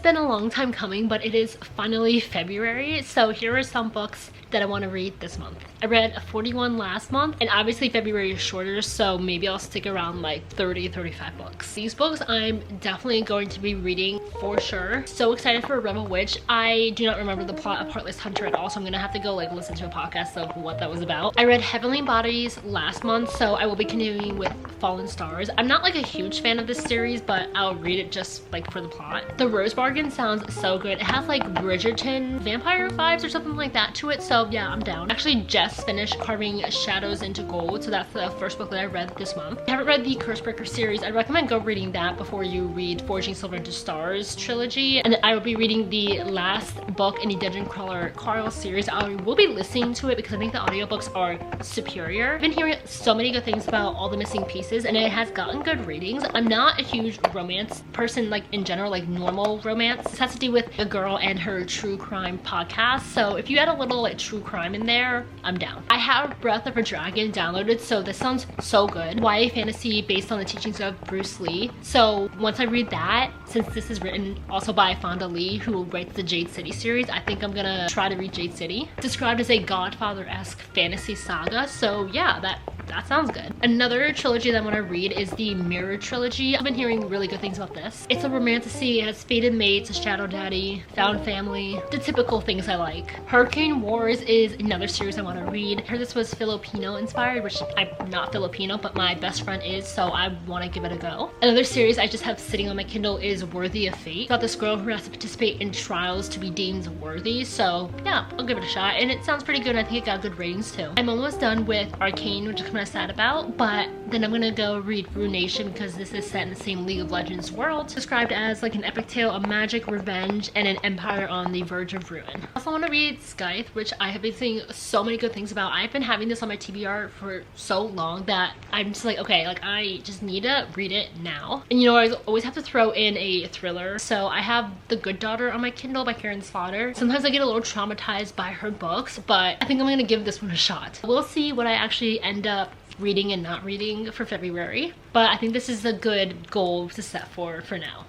been a long time coming, but it is finally February. So here are some books that I want to read this month. I read 41 last month, and obviously February is shorter, so maybe I'll stick around like 30-35 books. These books I'm definitely going to be reading for sure. So excited for Rebel Witch. I do not remember the plot of Heartless Hunter at all, so I'm gonna have to go like listen to a podcast of what that was about. I read Heavenly Bodies last month, so I will be continuing with Fallen Stars. I'm not like a huge fan of this series, but I'll read it just like for the plot. The Rose Bargain sounds so good. It has like Bridgerton vampire vibes or something like that to it, so yeah, I'm down. Actually just finished Carving Shadows into Gold, so that's the first book that I read this month. I haven't read the Cursebreaker series. I'd recommend go reading that before you read Forging Silver into Stars trilogy, and then I will be reading the last book in the Dungeon Crawler Carl series. I will be listening to it because I think the audiobooks are superior. I've been hearing so many good things about All the Missing Pieces, and it has gotten good ratings. I'm not a huge romance person, like in general, like normal romance. This has to do with a girl and her true crime podcast, so if you add a little like true crime in there, I'm down. I have Breath of a Dragon downloaded, so this sounds so good. YA fantasy based on the teachings of Bruce Lee. So once I read that, since this is written also by Fonda Lee, who writes the Jade City series, I think I'm gonna try to read Jade City. Described as a Godfather-esque fantasy saga, so yeah, that sounds good. Another trilogy that I want to read is the Mirror trilogy. I've been hearing really good things about this. It's a romantasy. It has Fated Mates, a Shadow Daddy, Found Family, the typical things I like. Hurricane Wars is another series I want to read. I heard this was Filipino inspired, which I'm not Filipino, but my best friend is, so I want to give it a go. Another series I just have sitting on my Kindle is Worthy of Fate. About this girl who has to participate in trials to be deemed worthy, so yeah, I'll give it a shot, and it sounds pretty good. I think it got good ratings too. I'm almost done with Arcane, which is kind of sad about, but then I'm gonna go read Ruination because this is set in the same League of Legends world, described as like an epic tale of magic, revenge, and an empire on the verge of ruin. I also want to read Scythe, which I have been seeing so many good things about. I've been having this on my TBR for so long that I'm just like, okay, like I just need to read it now. And you know, I always have to throw in a thriller, so I have The Good Daughter on my Kindle by Karen Slaughter. Sometimes I get a little traumatized by her books, but I think I'm gonna give this one a shot. We'll see what I actually end up reading and not reading for February, but I think this is a good goal to set for now.